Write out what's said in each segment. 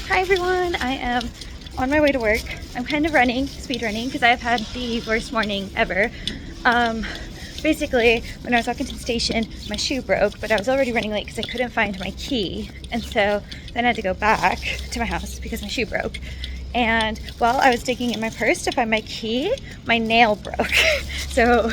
Hi everyone, I am on my way to work. I'm kind of running, speed running, because I've had the worst morning ever. Basically, when I was walking to the station, my shoe broke, but I was already running late because I couldn't find my key. And so then I had to go back to my house because my shoe broke. And while I was digging in my purse to find my key, my nail broke. So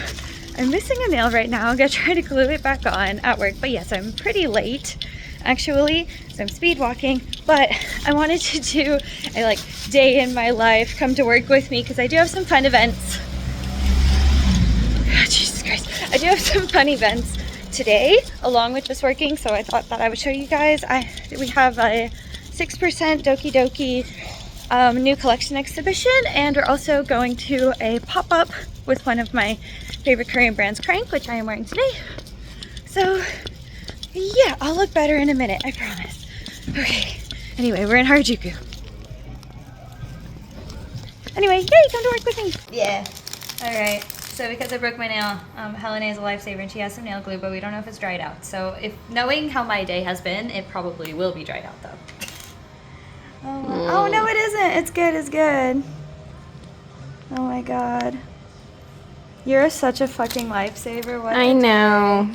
I'm missing a nail right now. I'm gonna try to glue it back on at work. But yes, I'm pretty late actually, so I'm speed walking, but I wanted to do a like day in my life, come to work with me, because I do have some fun events. Oh, Jesus Christ. I do have some fun events today along with just working, so I thought that I would show you guys. We have a 6% Doki Doki new collection exhibition, and we're also going to a pop-up with one of my favorite Korean brands, Crank, which I am wearing today. So yeah, I'll look better in a minute, I promise. Okay, anyway, we're in Harajuku. Anyway, yay, come to work with me. Yeah. Alright, so because I broke my nail, Helene is a lifesaver and she has some nail glue, but we don't know if it's dried out. So knowing how my day has been, it probably will be dried out though. Oh no, it isn't. It's good, it's good. Oh my god. You're such a fucking lifesaver. What I know.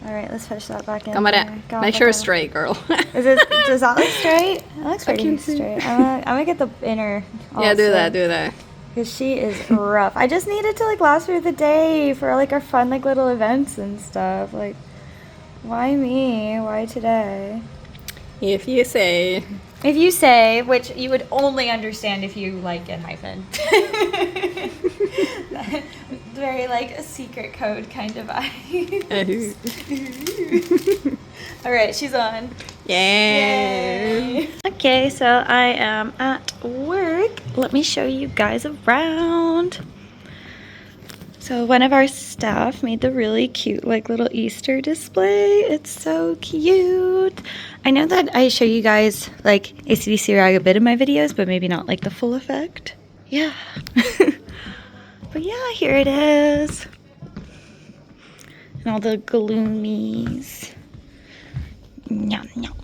Alright, let's push that back in. Make sure it's straight, girl. Does that look straight? It looks pretty straight. I'm gonna get the inner also. Yeah, do that. Because she is rough. I just need it to like last through the day for like our fun like little events and stuff. Like, why me? Why today? If you say. If you say, which you would only understand if you like get hyphen. Very like a secret code kind of vibe. Alright, she's on. Yay. Okay, so I am at work. Let me show you guys around. So one of our staff made the really cute like little Easter display. It's so cute. I know that I show you guys like ACDC RAG a bit in my videos, but maybe not like the full effect. Yeah. But yeah, here it is. And all the gloomies. Nyam, nyam.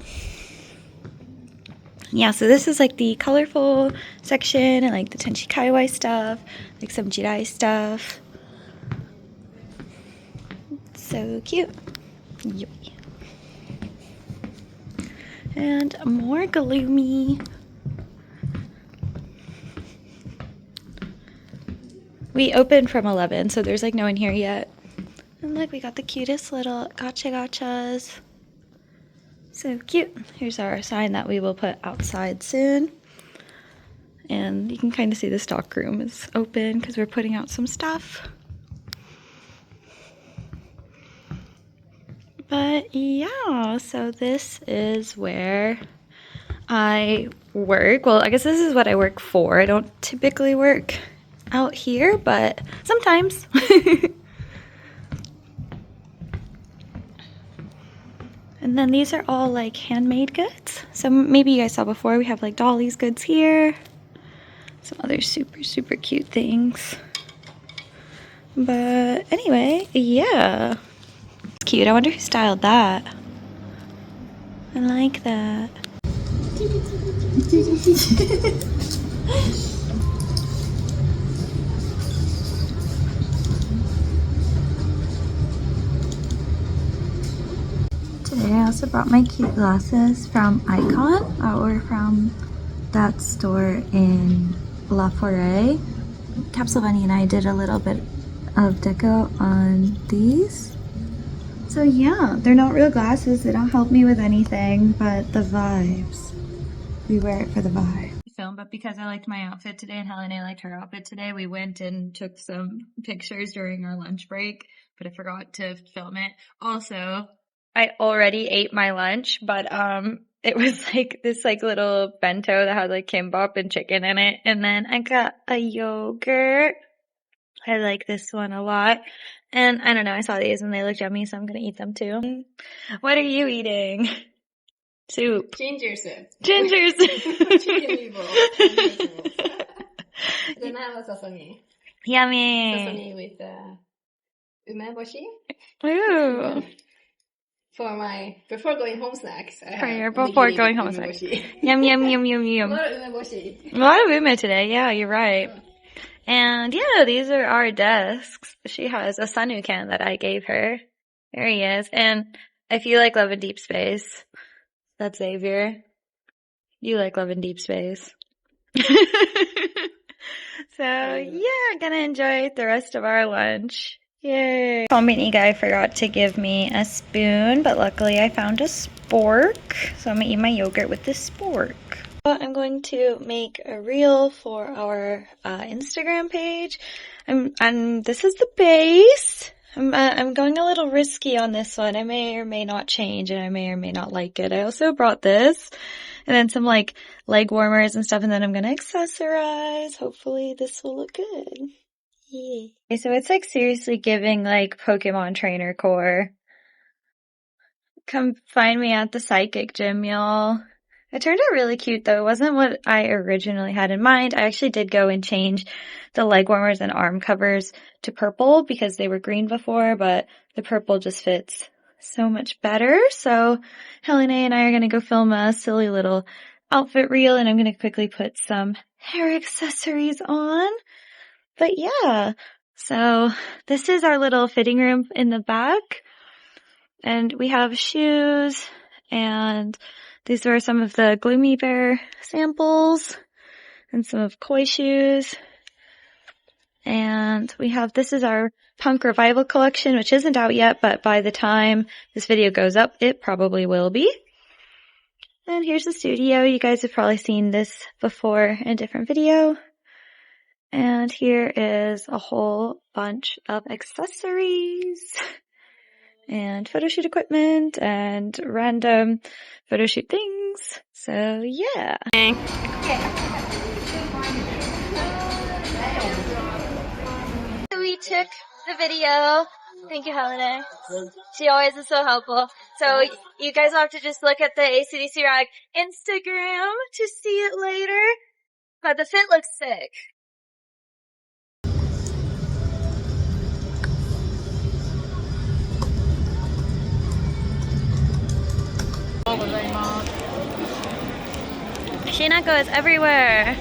Yeah, so this is like the colorful section and like the Tenshi Kaiwai stuff, like some Jirai stuff. So cute. Yep. And more gloomy. We opened from 11, so there's like no one here yet. And look, we got the cutest little gachas. So cute. Here's our sign that we will put outside soon. And you can kind of see the stock room is open because we're putting out some stuff. But yeah, so this is where I work. Well, I guess this is what I work for. I don't typically work out here, but sometimes. And then these are all like handmade goods. So maybe you guys saw before, we have like Dolly's goods here. Some other super, super cute things. But anyway, yeah. It's cute. I wonder who styled that. I like that. Today I also brought my cute glasses from Icon, or from that store in La Forêt. CapsuleBunny and I did a little bit of deco on these. So yeah, they're not real glasses, they don't help me with anything, but the vibes. We wear it for the vibe. Film, but because I liked my outfit today and Helene liked her outfit today, we went and took some pictures during our lunch break, but I forgot to film it. Also, I already ate my lunch, but it was like this like little bento that had like kimbap and chicken in it, and then I got a yogurt. I like this one a lot, and I don't know, I saw these and they looked yummy, so I'm gonna eat them too. What are you eating? Soup. Ginger soup. Ginger soup. Chili bowl. Then I have sesame. Yummy. Sesame with umeboshi. Ooh. for my before going home snacks. I For have your before onigiri going with home snacks. umeboshi. Yum, yum, yum, yum, A yum. lot of umeboshi. A lot of ume today. Yeah, you're right. And yeah, these are our desks. She has a Sunu can that I gave her. There he is. And if you like Love in Deep Space, that's Xavier. You like Love in Deep Space. So yeah, gonna enjoy the rest of our lunch. Yay. Commute guy forgot to give me a spoon, but luckily I found a spork. So I'm gonna eat my yogurt with this spork. I'm going to make a reel for our Instagram page. And this is the base. I'm going a little risky on this one. I may or may not change, and I may or may not like it. I also brought this, and then some like leg warmers and stuff, and then I'm gonna accessorize. Hopefully this will look good. Yeah. Okay, so it's like seriously giving like Pokemon trainer core. Come find me at the psychic gym, y'all. It turned out really cute though. It wasn't what I originally had in mind. I actually did go and change the leg warmers and arm covers to purple because they were green before, but the purple just fits so much better. So Helene and I are going to go film a silly little outfit reel, and I'm going to quickly put some hair accessories on. But yeah, so this is our little fitting room in the back. And we have shoes, and these are some of the Gloomy Bear samples and some of Koi shoes. And we have, this is our Punk Revival collection, which isn't out yet, but by the time this video goes up, it probably will be. And here's the studio. You guys have probably seen this before in a different video. And here is a whole bunch of accessories and photo shoot equipment and random photo shoot things. So yeah. So we took the video. Thank you, Helene. She always is so helpful. So you guys will have to just look at the ACDC RAG Instagram to see it later. But the fit looks sick. Shinako is everywhere.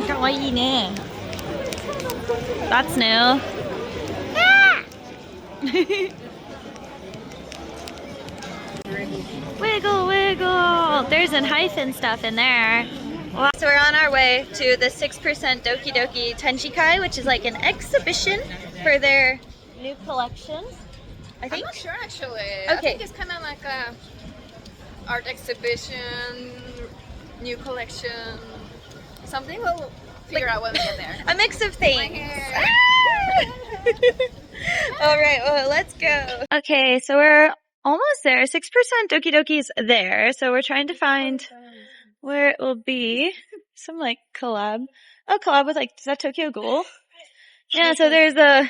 Kawaii. That's new. Wiggle, wiggle. There's an hyphen stuff in there. Wow. So we're on our way to the 6% Doki Doki Tenjikai, which is like an exhibition for their new collection. I think. I'm not sure actually. Okay. I think it's kind of like a art exhibition, new collection, something. We'll figure out when we get there. A mix of things. My All right, well, let's go. Okay, so we're almost there. 6% Doki Doki's there, so we're trying to find where it will be. Some like collab. Oh, collab with like, is that Tokyo Ghoul? Yeah, so there's a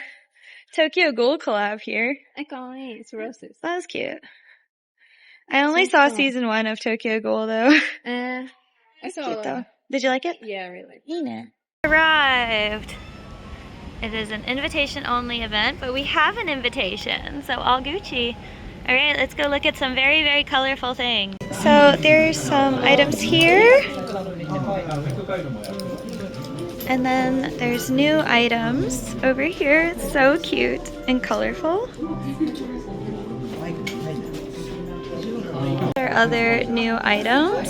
Tokyo Ghoul collab here. Iconic. It's roses. That was cute. I only saw season 1 of Tokyo Ghoul though. I saw Cute though. Did you like it? Yeah, I really like it. Nina. Arrived. It is an invitation only event, but we have an invitation, so all Gucci. All right, let's go look at some very, very colorful things. So there's some items here. And then there's new items over here. It's so cute and colorful. There are other new items.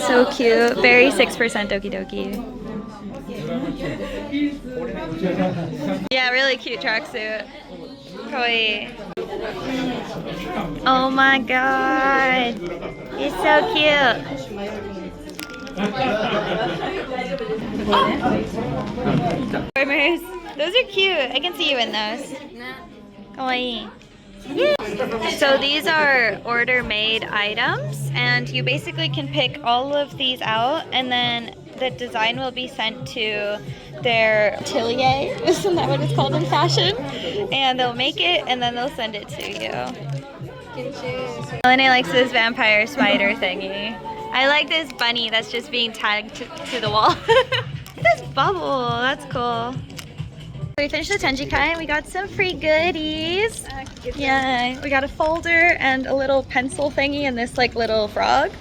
So cute. Very 6% Doki Doki. Yeah, really cute tracksuit. Kawaii. Oh my god. It's so cute. Warmers. Those are cute. I can see you in those. Kawaii. So these are order-made items, and you basically can pick all of these out, and then the design will be sent to their atelier, isn't that what it's called in fashion? And they'll make it, and then they'll send it to you. Helene likes this vampire spider thingy. I like this bunny that's just being tagged to the wall. This bubble, that's cool. We finished the Tenjikai and we got some free goodies. Yeah, we got a folder and a little pencil thingy and this like little frog.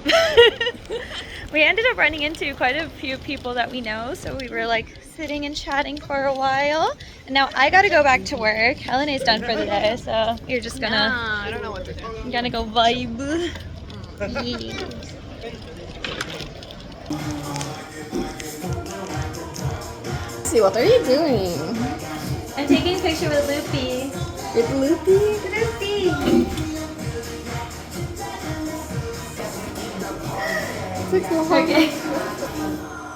We ended up running into quite a few people that we know, so we were like sitting and chatting for a while. And now I gotta go back to work. Helene's done for the day, so you're just gonna... I don't know what to do. I'm gonna go vibe. Yeah. See, what are you doing? I'm taking a picture with Loopy. With Loopy? Loopy! Okay.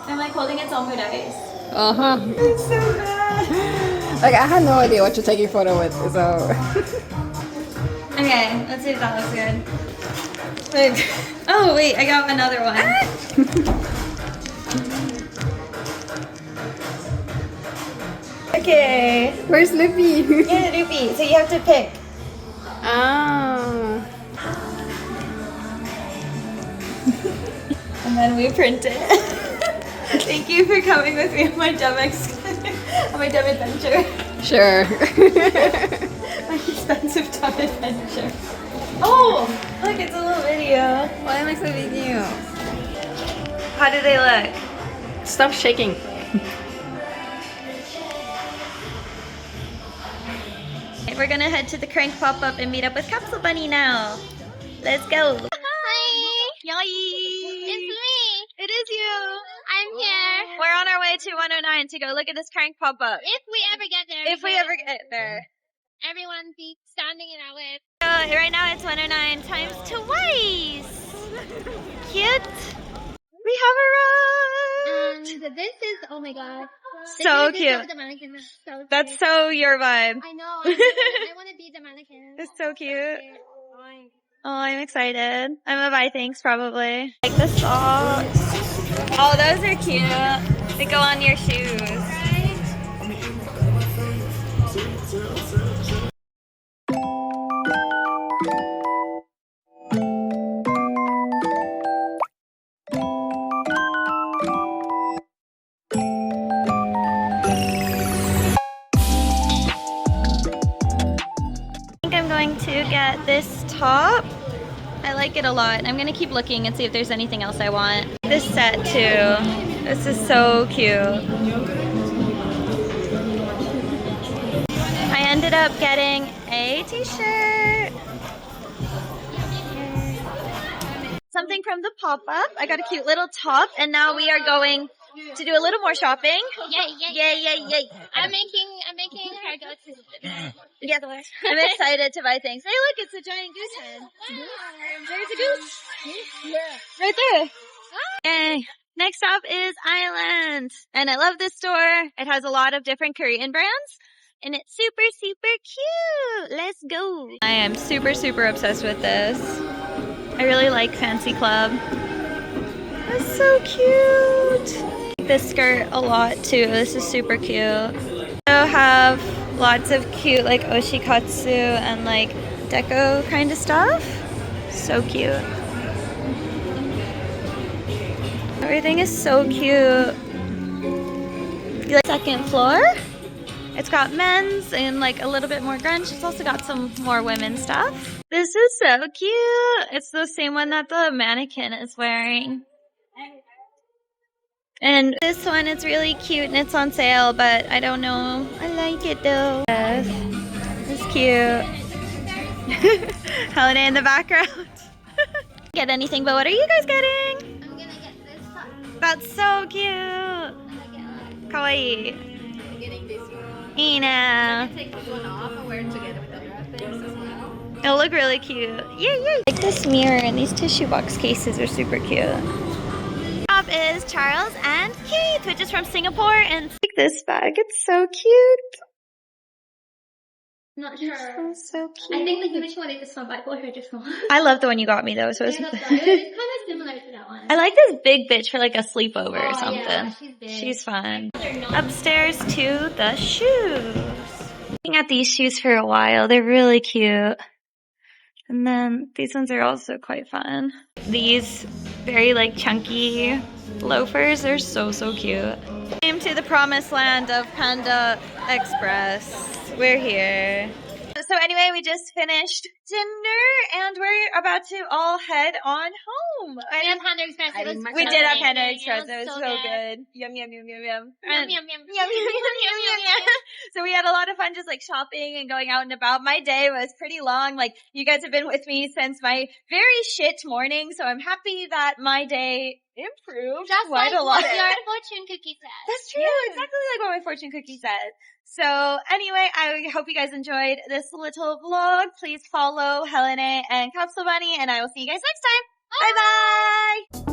I'm like holding its own dice. Uh-huh. It's so bad. Like, I had no idea what you're taking photo with, so... Okay, let's see if that looks good. Wait. Oh wait, I got another one. Okay. Where's Loopy? Here's Loopy, so you have to pick. Oh. And then we print it. Thank you for coming with me on my dumb adventure. Sure. My expensive dumb adventure. Oh, look, it's a little video. Why makes a video? How do they look? Stop shaking. We're gonna head to the crank pop-up and meet up with CapsuleBunny now. Let's go. Hi! Yay! It's me! It is you! I'm here! We're on our way to 109 to go look at this crank pop-up. If we ever get there. If we ever get there. Everyone be standing in our way. Right now it's 109 times twice! Cute! We have arrived! And this is, oh my god. So This cute. is the mannequin. So That's cute. so your vibe. I know. I want to be the mannequin. It's so cute. Oh, I'm excited. I'm gonna buy things probably. Like the socks. Oh, those are cute. They go on your shoes. I think I'm going to get this top. I like it a lot. I'm gonna keep looking and see if there's anything else I want. This set too. This is so cute. I ended up getting a t-shirt. Something from the pop-up. I got a cute little top and now we are going to do a little more shopping. Yay. I'm making her go to Yeah, I'm excited to buy things. Hey, look, it's a giant goose head. There's a goose. Right there. Yay. Next stop is Island. And I love this store. It has a lot of different Korean brands. And it's super, super cute. Let's go. I am super, super obsessed with this. I really like Fancy Club. That's so cute. I like this skirt a lot too. This is super cute. I have lots of cute like oshikatsu and like deco kind of stuff. So cute. Everything is so cute. You like second floor? It's got men's and like a little bit more grunge. It's also got some more women's stuff. This is so cute. It's the same one that the mannequin is wearing. And this one is really cute and it's on sale, but I don't know. I like it though. Yes. It's cute. Helene in the background. Get anything, but what are you guys getting? I'm gonna get this top. That's so cute. Kawaii. I'm getting this one. Ina. Take this one off and wear it together with other things as well. It'll look really cute. Yay! I like this mirror and these tissue box cases are super cute. Top is Charles and Kate, which is from Singapore, and like this bag. It's so cute. Not sure. So cute. I think the Finnish one is this one, but I bought her this one. I love the one you got me though. So it's, Yeah, that's right. It's kind of similar to that one. I like this big bitch for like a sleepover or something. Yeah, she's big. She's fun. They're not- Upstairs to the shoes. Looking at these shoes for a while. They're really cute. And then these ones are also quite fun. These very like chunky loafers are so cute. Came to the promised land of Panda Express. We're here. So anyway, we just finished dinner and we're about to all head on home. We had Panda Express. It was We so did have good. Panda It Express. was It was so so good. good. Yum, yum, yum, yum, yum. Yum, And- yum, yum. Yum, yum, yum, yum, yum. So we had a lot of fun just like shopping and going out and about. My day was pretty long. Like you guys have been with me since my very shit morning. So I'm happy that my day improved Just quite like a lot. what your fortune cookie said. That's true. Exactly like what my fortune cookie said. So anyway, I hope you guys enjoyed this little vlog. Please follow Helene and CapsuleBunny and I will see you guys next time. Bye bye.